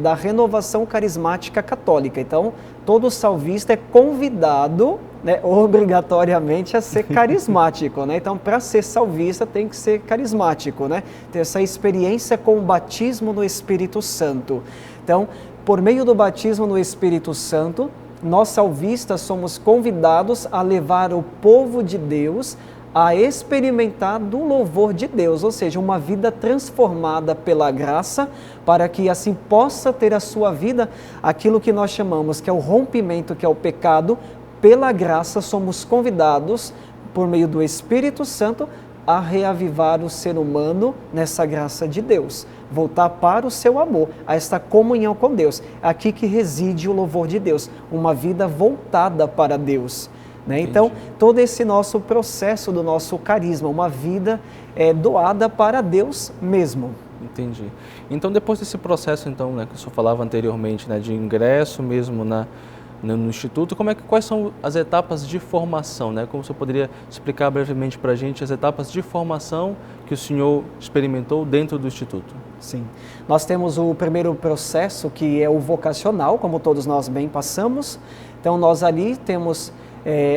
B: da renovação carismática católica. Então, todo salvista é convidado, né, obrigatoriamente a ser carismático, né? Então, para ser salvista tem que ser carismático, né? Ter essa experiência com o batismo no Espírito Santo. Então, por meio do batismo no Espírito Santo, nós salvistas somos convidados a levar o povo de Deus a experimentar do louvor de Deus, ou seja, uma vida transformada pela graça, para que assim possa ter a sua vida aquilo que nós chamamos que é o rompimento, que é o pecado. Pela graça somos convidados, por meio do Espírito Santo, a reavivar o ser humano nessa graça de Deus, voltar para o seu amor, a esta comunhão com Deus. É aqui que reside o louvor de Deus, uma vida voltada para Deus, né? Então, todo esse nosso processo do nosso carisma, uma vida doada para Deus mesmo.
A: Entendi. Então, depois desse processo, então, né, que o senhor falava anteriormente, né, de ingresso mesmo no Instituto, quais são as etapas de formação, né? Como o senhor poderia explicar brevemente para a gente as etapas de formação que o senhor experimentou dentro do Instituto?
B: Sim. Nós temos o primeiro processo, que é o vocacional, como todos nós bem passamos. Então, nós ali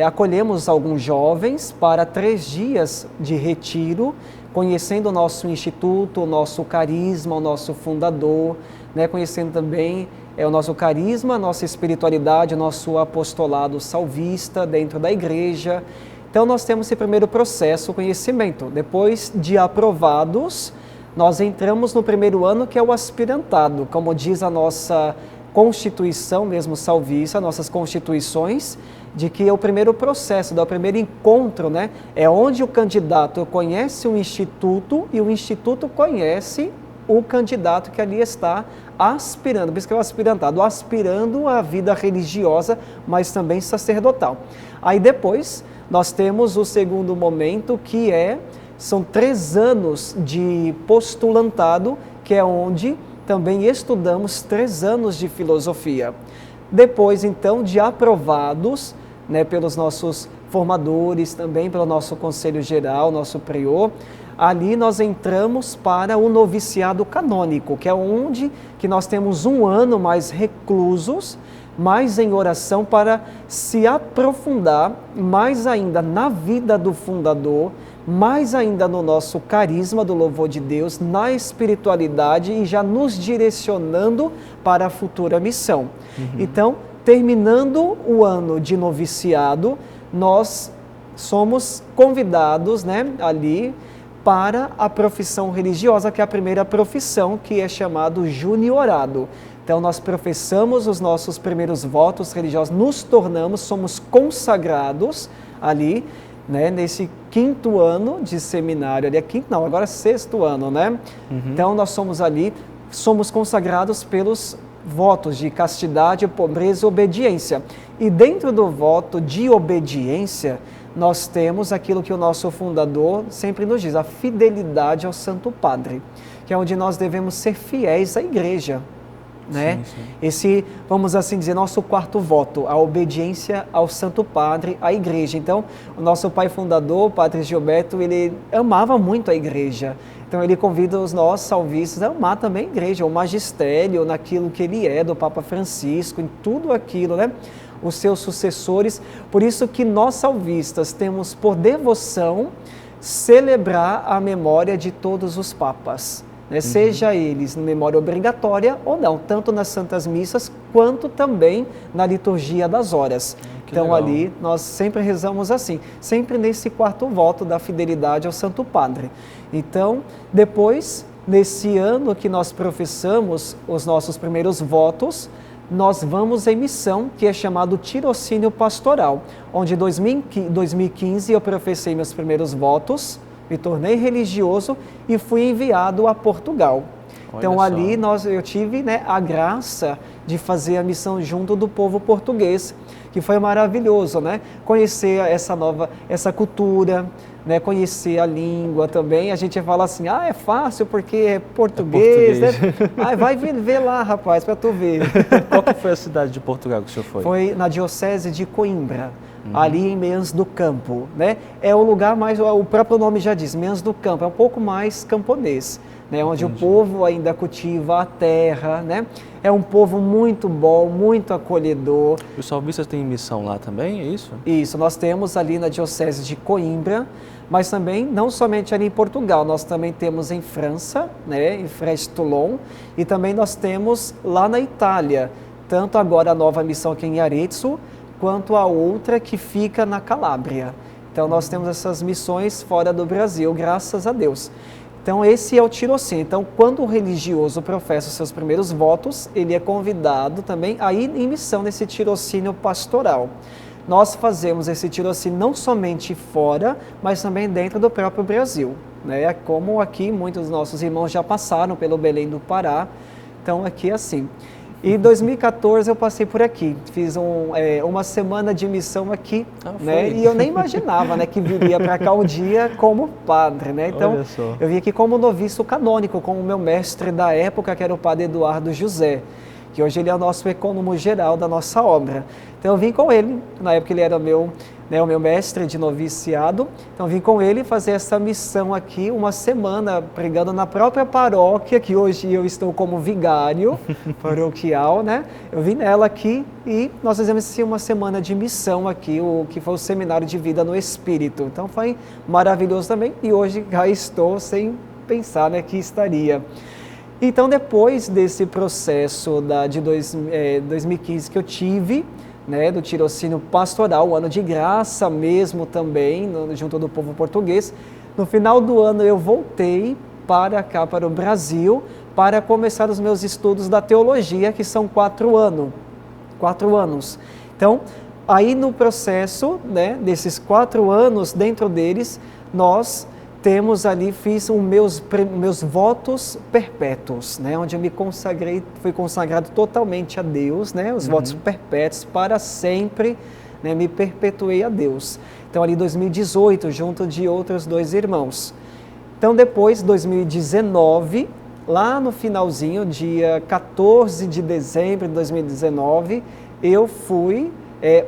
B: acolhemos alguns jovens para 3 dias de retiro, conhecendo o nosso Instituto, o nosso carisma, o nosso fundador, né? Conhecendo também o nosso carisma, a nossa espiritualidade, o nosso apostolado salvista dentro da igreja. Então, nós temos esse primeiro processo, o conhecimento. Depois de aprovados, nós entramos no primeiro ano, que é o aspirantado, como diz a nossa Constituição mesmo salvista, nossas constituições, de que é o primeiro processo, o primeiro encontro, né? É onde o candidato conhece o Instituto e o Instituto conhece o candidato que ali está aspirando, por isso que é o aspirantado, aspirando à vida religiosa, mas também sacerdotal. Aí depois nós temos o segundo momento, que são 3 anos de postulantado, que é onde também estudamos 3 anos de filosofia. Depois, então, de aprovados, né, pelos nossos formadores, também pelo nosso conselho geral, nosso prior, ali nós entramos para o noviciado canônico, que é onde que nós temos 1 ano mais reclusos, mais em oração, para se aprofundar mais ainda na vida do fundador, mais ainda no nosso carisma do louvor de Deus, na espiritualidade, e já nos direcionando para a futura missão. Então, terminando o ano de noviciado, nós somos convidados, né, ali para a profissão religiosa, que é a primeira profissão, que é chamado juniorado. Então, nós professamos os nossos primeiros votos religiosos, nos tornamos, somos consagrados ali, né, nesse 5º ano de seminário, ali agora é 6º ano, né? Então, nós somos consagrados pelos votos de castidade, pobreza e obediência. E dentro do voto de obediência, nós temos aquilo que o nosso fundador sempre nos diz, a fidelidade ao Santo Padre, que é onde nós devemos ser fiéis à igreja. Né?
A: Sim.
B: Esse, vamos assim dizer, nosso quarto voto, a obediência ao Santo Padre, à igreja. Então, o nosso pai fundador, o Padre Gilberto, ele amava muito a igreja. Então, ele convida os nossos salvistas a amar também a igreja, o magistério, naquilo que ele é, do Papa Francisco, em tudo aquilo, né? Os seus sucessores. Por isso que nós salvistas temos por devoção celebrar a memória de todos os papas. Né, seja eles na memória obrigatória ou não, tanto nas Santas Missas quanto também na liturgia das horas. Então
A: legal.
B: Ali nós sempre rezamos assim, sempre nesse quarto voto da fidelidade ao Santo Padre. Então depois, nesse ano que nós professamos os nossos primeiros votos, nós vamos em missão que é chamado Tirocínio Pastoral, onde em 2015 eu professei meus primeiros votos, me tornei religioso e fui enviado a Portugal. Então ali eu tive, né, a graça de fazer a missão junto do povo português, que foi maravilhoso, né? Conhecer essa cultura, né? Conhecer a língua também. A gente fala assim, é fácil porque é português. Né? Vai ver lá, rapaz, para tu ver.
A: Qual que foi a cidade de Portugal que o senhor foi?
B: Foi na diocese de Coimbra. Ali em Meãs do Campo, né? É o lugar mais, o próprio nome já diz, Meãs do Campo, é um pouco mais camponês, né? Onde o povo ainda cultiva a terra, né? É um povo muito bom, muito acolhedor.
A: E os salvistas têm missão lá também, é isso?
B: Isso, nós temos ali na diocese de Coimbra, mas também não somente ali em Portugal, nós também temos em França, né? Em Freste-Toulon, e também nós temos lá na Itália, tanto agora a nova missão aqui em Arezzo, quanto a outra que fica na Calábria. Então nós temos essas missões fora do Brasil, graças a Deus. Então esse é o tirocínio. Então quando o religioso professa os seus primeiros votos, ele é convidado também a ir em missão nesse tirocínio pastoral. Nós fazemos esse tirocínio não somente fora, mas também dentro do próprio Brasil, né? Como aqui muitos dos nossos irmãos já passaram pelo Belém do Pará, então aqui é assim. E em 2014 eu passei por aqui, fiz uma semana de missão aqui, né? E eu nem imaginava, né, que viria para cá um dia como padre, né? Então eu vim aqui como noviço canônico, com o meu mestre da época, que era o padre Eduardo José, que hoje ele é o nosso ecônomo geral da nossa obra. Então eu vim com ele, na época ele era o meu mestre de noviciado, então eu vim com ele fazer essa missão aqui, uma semana, pregando na própria paróquia, que hoje eu estou como vigário paroquial, né? Eu vim nela aqui e nós fizemos assim, uma semana de missão aqui, o que foi o Seminário de Vida no Espírito. Então foi maravilhoso também e hoje já estou sem pensar, né, que estaria. Então depois desse processo de 2015 que eu tive, né, do tirocínio pastoral, o ano de graça mesmo também, junto do povo português. No final do ano eu voltei para cá, para o Brasil, para começar os meus estudos da teologia, que são 4 anos. Então, aí no processo, né, desses 4 anos, dentro deles, nós temos ali, fiz os meus votos perpétuos, né, onde eu me consagrei, fui consagrado totalmente a Deus, né, os votos perpétuos para sempre, né, me perpetuei a Deus. Então ali em 2018, junto de outros 2 irmãos. Então depois, 2019, lá no finalzinho, dia 14 de dezembro de 2019, eu fui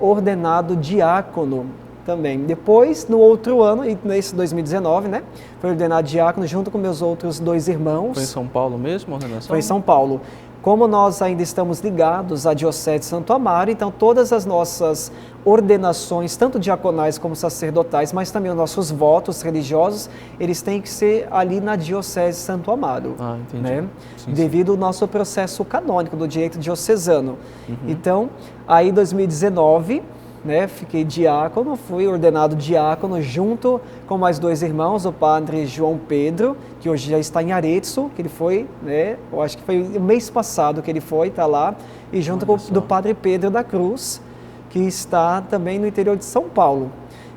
B: ordenado diácono também. Depois, no outro ano, nesse 2019, né, foi ordenado diácono junto com meus outros 2 irmãos.
A: Foi em São Paulo mesmo a ordenação?
B: Foi em São Paulo. Como nós ainda estamos ligados à Diocese de Santo Amaro, então todas as nossas ordenações, tanto diaconais como sacerdotais, mas também os nossos votos religiosos, eles têm que ser ali na Diocese de Santo Amaro,
A: entendi.
B: né?
A: Sim,
B: devido ao nosso processo canônico do direito diocesano. Então, aí em 2019, né, fiquei diácono, fui ordenado diácono junto com mais 2 irmãos, o padre João Pedro, que hoje já está em Arezzo, que ele foi, né, eu acho que foi o mês passado que ele foi, está lá, e junto com do padre Pedro da Cruz, que está também no interior de São Paulo,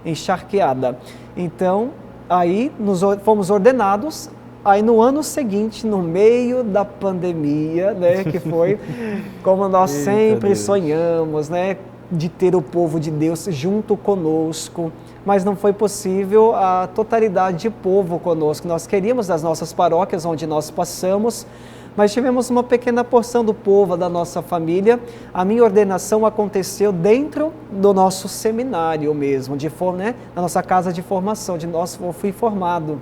B: em Charqueada. Então, aí fomos ordenados. Aí no ano seguinte, no meio da pandemia, né, que foi como nós sempre sonhamos, né, de ter o povo de Deus junto conosco, mas não foi possível a totalidade de povo conosco. Nós queríamos das nossas paróquias onde nós passamos, mas tivemos uma pequena porção do povo, da nossa família. A minha ordenação aconteceu dentro do nosso seminário mesmo, na nossa casa de formação, eu fui formado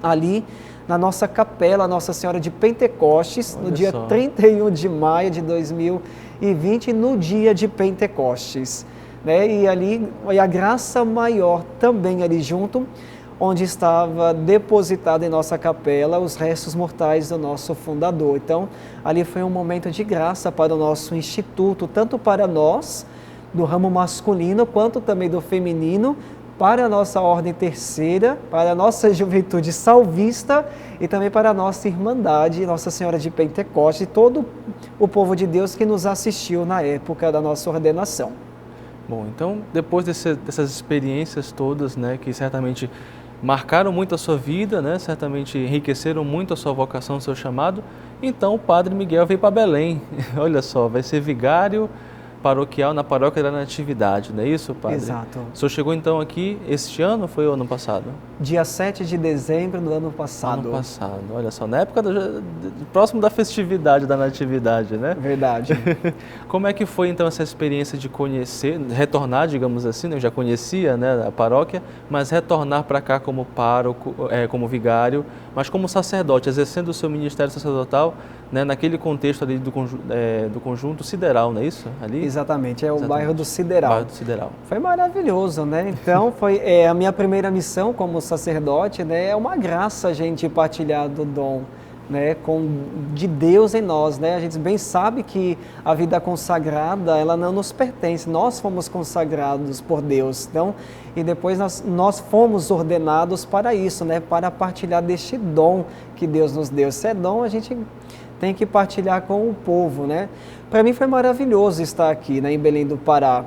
B: ali na nossa capela Nossa Senhora de Pentecostes, no dia 31 de maio de 2020, no dia de Pentecostes. E ali foi a graça maior também ali junto, onde estava depositado em nossa capela os restos mortais do nosso fundador. Então, ali foi um momento de graça para o nosso instituto, tanto para nós, do ramo masculino, quanto também do feminino, para a nossa ordem terceira, para a nossa juventude salvista e também para a nossa irmandade, Nossa Senhora de Pentecostes e todo o povo de Deus que nos assistiu na época da nossa ordenação.
A: Bom, então depois dessas experiências todas, né, que certamente marcaram muito a sua vida, né, certamente enriqueceram muito a sua vocação, o seu chamado, então o Padre Miguel veio para Belém. Olha só, vai ser vigário paroquial na Paróquia da Natividade, não é isso, Padre?
B: Exato.
A: O senhor chegou então aqui este ano ou foi o ano passado?
B: Dia 7 de dezembro do ano passado.
A: Ano passado, olha só, na época próximo da festividade da Natividade, né?
B: Verdade.
A: Como é que foi então essa experiência de conhecer, retornar, digamos assim, né? Eu já conhecia, né, a paróquia, mas retornar para cá como pároco, como vigário, mas como sacerdote, exercendo o seu ministério sacerdotal, né, naquele contexto ali do conjunto sideral, não é isso? Ali?
B: Exatamente,
A: Exatamente.
B: O bairro do Sideral.
A: Bairro do Sideral.
B: Foi maravilhoso, né? Então, foi a minha primeira missão como sacerdote, né? É uma graça a gente partilhar do dom, né, de Deus em nós, né? A gente bem sabe que a vida consagrada, ela não nos pertence, nós fomos consagrados por Deus, então, e depois nós fomos ordenados para isso, né? Para partilhar deste dom que Deus nos deu. Se é dom, a gente tem que partilhar com o povo, né? Para mim foi maravilhoso estar aqui, né, em Belém do Pará.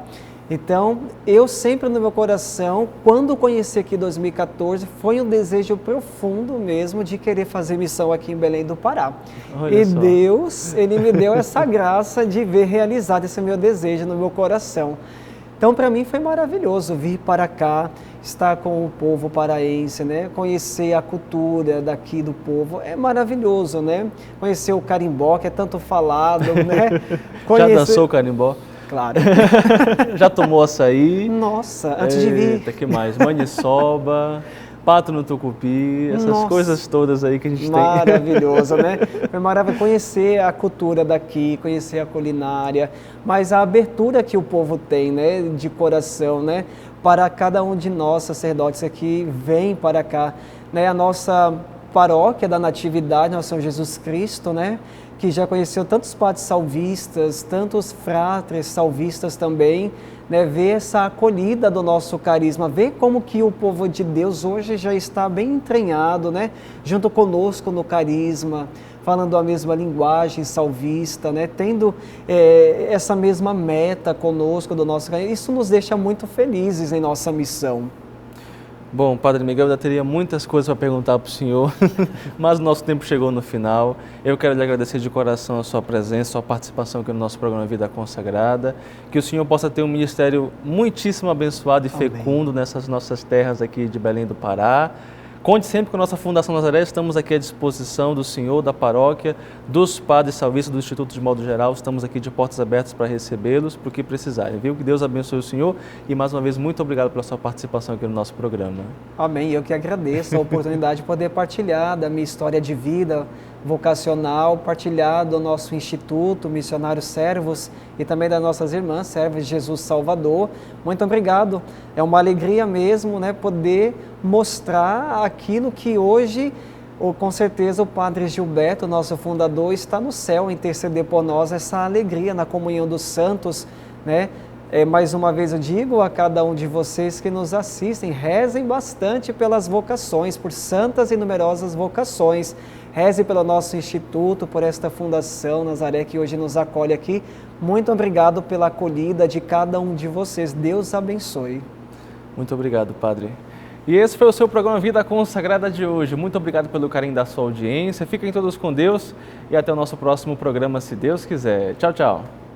B: Então, eu sempre no meu coração, quando conheci aqui em 2014, foi um desejo profundo mesmo de querer fazer missão aqui em Belém do Pará.
A: Olha só.
B: Deus, Ele me deu essa graça de ver realizado esse meu desejo no meu coração. Então, para mim foi maravilhoso vir para cá, estar com o povo paraense, né? Conhecer a cultura daqui do povo, é maravilhoso, né? Conhecer o carimbó, que é tanto falado, né?
A: Já dançou o carimbó?
B: Claro.
A: Já tomou açaí?
B: Nossa, antes de vir...
A: Eita, que mais? Maniçoba, pato no tucupi, essas coisas todas aí que a gente
B: maravilhoso, né? Foi maravilhoso conhecer a cultura daqui, conhecer a culinária, mas a abertura que o povo tem, né, de coração, né, para cada um de nós sacerdotes aqui, vem para cá, né, a nossa paróquia da Natividade, Nosso Senhor Jesus Cristo, né, que já conheceu tantos padres salvistas, tantos fratres salvistas também, né, ver essa acolhida do nosso carisma, ver como que o povo de Deus hoje já está bem entranhado, né, junto conosco no carisma, falando a mesma linguagem salvista, né, tendo essa mesma meta conosco do nosso carisma. Isso nos deixa muito felizes em nossa missão.
A: Bom, Padre Miguel, eu ainda teria muitas coisas para perguntar para o senhor, mas o nosso tempo chegou no final. Eu quero lhe agradecer de coração a sua presença, a sua participação aqui no nosso programa Vida Consagrada, que o senhor possa ter um ministério muitíssimo abençoado e fecundo nessas nossas terras aqui de Belém do Pará. Conte sempre com a nossa Fundação Nazaré, estamos aqui à disposição do senhor, da paróquia, dos padres salvistas, do Instituto de modo geral, estamos aqui de portas abertas para recebê-los, para o que precisarem, viu? Que Deus abençoe o senhor e mais uma vez muito obrigado pela sua participação aqui no nosso programa. Amém,
B: eu que agradeço a oportunidade de poder partilhar da minha história de vida vocacional, partilhar do nosso Instituto Missionários Servos e também das nossas irmãs, Servas de Jesus Salvador. Muito obrigado, é uma alegria mesmo, né, poder mostrar aquilo que hoje, com certeza, o Padre Gilberto, nosso fundador, está no céu, interceder por nós, essa alegria na comunhão dos santos, né? Mais uma vez eu digo a cada um de vocês que nos assistem, rezem bastante pelas vocações, por santas e numerosas vocações. Reze pelo nosso Instituto, por esta Fundação Nazaré que hoje nos acolhe aqui. Muito obrigado pela acolhida de cada um de vocês. Deus abençoe.
A: Muito obrigado, Padre. E esse foi o seu programa Vida Consagrada de hoje. Muito obrigado pelo carinho da sua audiência. Fiquem todos com Deus e até o nosso próximo programa, se Deus quiser. Tchau, tchau.